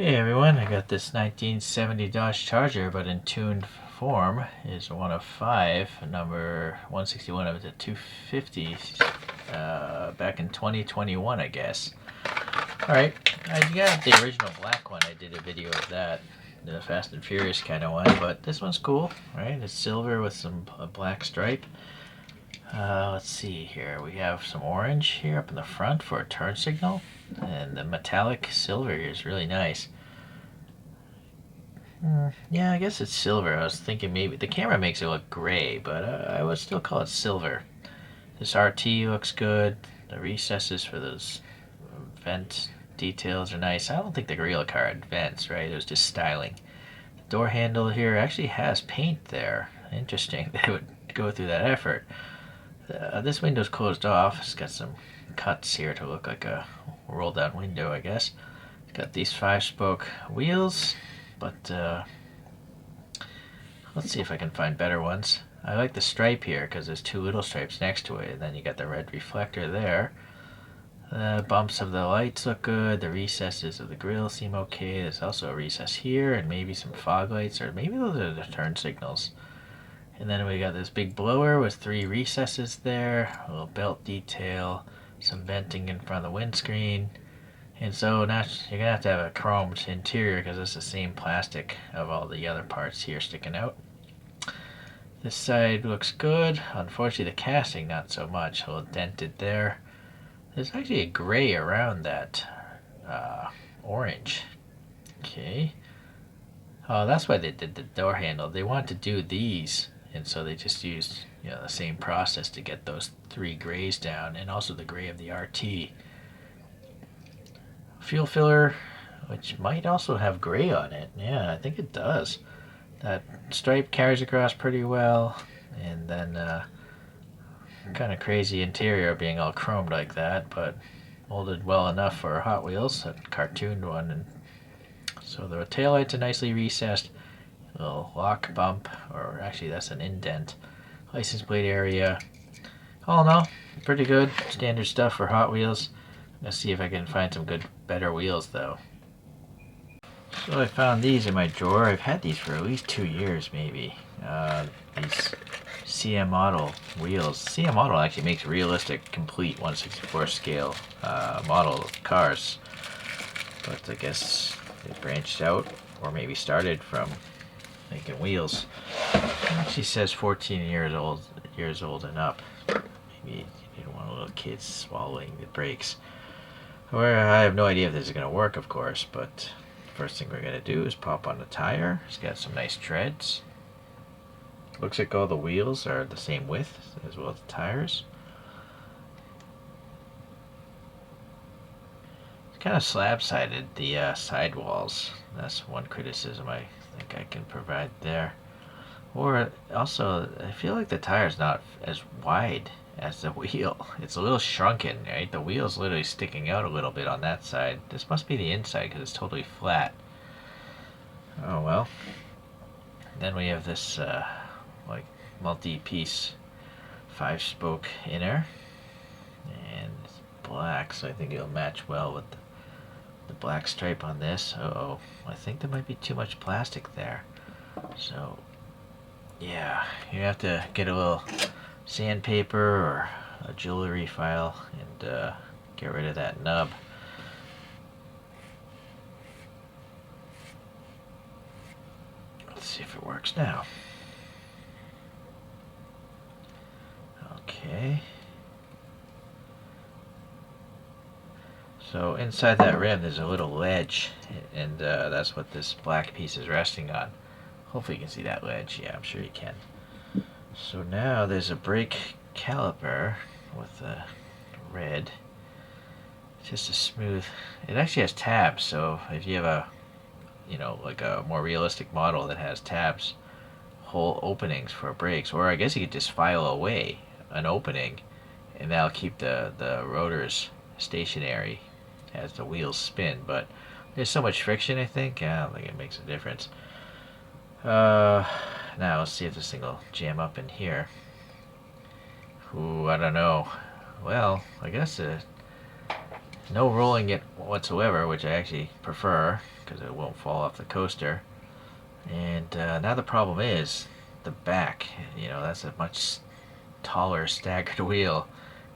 Hey everyone, I got this 1970 Dodge Charger, but in tuned form. Is one of five, number 161 of the 250, back in 2021, I guess. Alright, I got the original black one. I did a video of that, the Fast and Furious kind of one, but this one's cool, right? It's silver with a black stripe. Let's see here. We have some orange here up in the front for a turn signal, and the metallic silver here is really nice. Yeah, I guess it's silver. I was thinking maybe the camera makes it look gray, but I would still call it silver. This RT looks good. The recesses for those vent details are nice. I don't think the real car had vents, right? It was just styling. The door handle here actually has paint there. Interesting. They would go through that effort. This window's closed off. It's got some cuts here to look like a rolled down window, I guess. It's got these 5-spoke wheels, but let's see if I can find better ones. I like the stripe here because there's two little stripes next to it, and then you got the red reflector there. The bumps of the lights look good. The recesses of the grill seem okay. There's also a recess here, and maybe some fog lights, or maybe those are the turn signals. And then we got this big blower with 3 recesses there, a little belt detail, some venting in front of the windscreen. And so now you're going to have a chromed interior because it's the same plastic of all the other parts here sticking out. This side looks good. Unfortunately, the casting not so much. A little dented there. There's actually a gray around that orange. Okay. Oh, that's why they did the door handle. They wanted to do these, and so they just used the same process to get those 3 grays down, and also the gray of the RT. Fuel filler, which might also have gray on it. Yeah, I think it does. That stripe carries across pretty well, and then kind of crazy interior being all chromed like that, but molded well enough for Hot Wheels, a cartooned one. And so the taillights are nicely recessed. A little lock bump, or actually that's an indent. License plate area. All in all, pretty good. Standard stuff for Hot Wheels. Let's see if I can find some better wheels though. So I found these in my drawer. I've had these for at least 2 years maybe. These CM model wheels. CM model actually makes realistic, complete 1/64 scale model cars. But I guess they branched out, or maybe started from making wheels. It actually says 14 years old and up. Maybe you don't want little kids swallowing the brakes. However, I have no idea if this is going to work, of course, but first thing we're going to do is pop on the tire. It's got some nice treads. Looks like all the wheels are the same width as well as the tires. It's kind of slab-sided, the sidewalls. That's one criticism I think I can provide there. Or also, I feel like the tire's not as wide as the wheel. It's a little shrunken, right? The wheel's literally sticking out a little bit on that side. This must be the inside because it's totally flat. Oh well. Then we have this like multi-piece 5-spoke inner, and it's black, so I think it'll match well with the black stripe on this. Uh-oh, I think there might be too much plastic there. So yeah, you have to get a little sandpaper or a jewelry file and get rid of that nub. Let's see if it works now. Okay. So inside that rim there's a little ledge, and that's what this black piece is resting on. Hopefully you can see that ledge. Yeah, I'm sure you can. So now there's a brake caliper with a red. It's just a smooth. It actually has tabs, so if you have a, like a more realistic model that has tabs, hole openings for brakes, or I guess you could just file away an opening, and that'll keep the rotors stationary as the wheels spin. But there's so much friction, I think. I don't think it makes a difference. Now let's see if this thing will jam up in here. Ooh, I don't know. Well, I guess no rolling it whatsoever, which I actually prefer, because it won't fall off the coaster. And now the problem is the back. That's a much taller staggered wheel,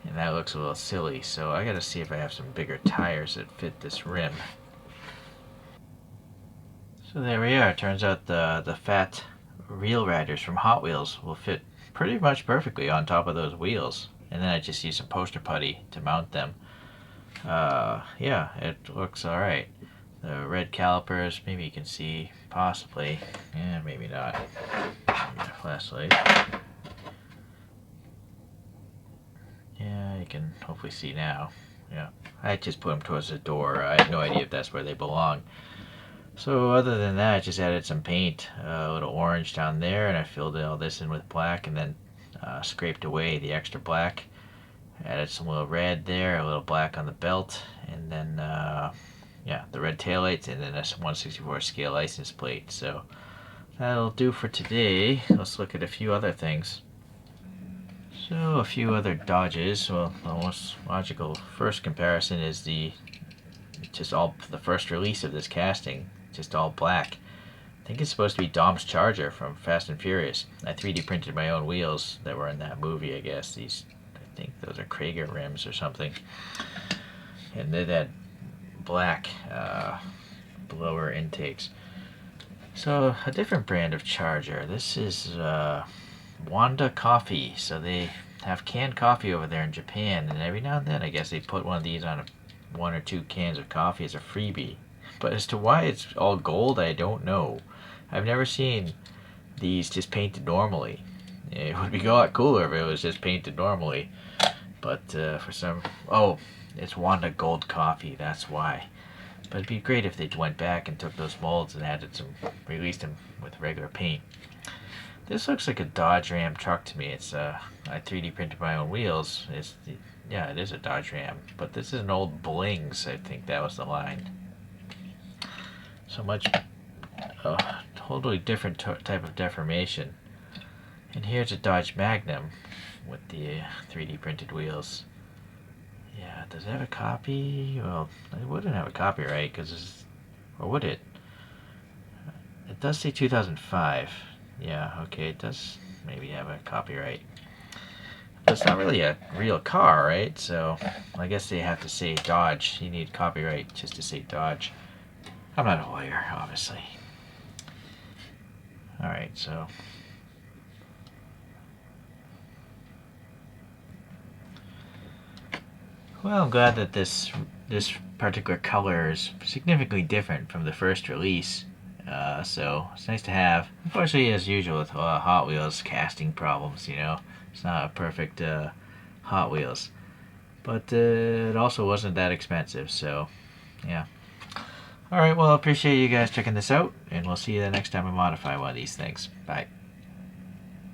and that looks a little silly. So I gotta see if I have some bigger tires that fit this rim. So there we are. Turns out the fat reel riders from Hot Wheels will fit pretty much perfectly on top of those wheels. And then I just use some poster putty to mount them. Yeah, it looks alright. The red calipers, maybe you can see, possibly. Yeah, maybe not. Maybe a flashlight. Yeah, you can hopefully see now. Yeah, I just put them towards the door. I have no idea if that's where they belong. So other than that, I just added some paint, a little orange down there, and I filled all this in with black, and then scraped away the extra black. Added some little red there, a little black on the belt, and then yeah, the red taillights, and then a 1/64 scale license plate. So that'll do for today. Let's look at a few other things. So a few other Dodges. Well, the most logical first comparison is the first release of this casting, just all black. I think it's supposed to be Dom's Charger from Fast and Furious. I 3D printed my own wheels that were in that movie, I guess. I think those are Krager rims or something. And they had black blower intakes. So a different brand of Charger. This is Wanda Coffee. So they have canned coffee over there in Japan, and every now and then I guess they put one of these on one or two cans of coffee as a freebie. But as to why it's all gold, I don't know. I've never seen these just painted normally. It would be a lot cooler if it was just painted normally. But for some... Oh, it's Wanda Gold Coffee, that's why. But it'd be great if they went back and took those molds and released them with regular paint. This looks like a Dodge Ram truck to me. I 3D printed my own wheels. Yeah, it is a Dodge Ram. But this is an old Blings, I think that was the line. So much, totally different type of deformation. And here's a Dodge Magnum with the 3D printed wheels. Yeah, does it have a copy? Well, it wouldn't have a copyright, or would it? It does say 2005. Yeah, okay, it does maybe have a copyright. But it's not really a real car, right? So I guess they have to say Dodge. You need copyright just to say Dodge. I'm not a lawyer, obviously. Alright, so... Well, I'm glad that this particular color is significantly different from the first release. So it's nice to have. Unfortunately, as usual with Hot Wheels casting problems, it's not a perfect Hot Wheels. But it also wasn't that expensive, so yeah. Alright, well, I appreciate you guys checking this out, and we'll see you the next time we modify one of these things. Bye.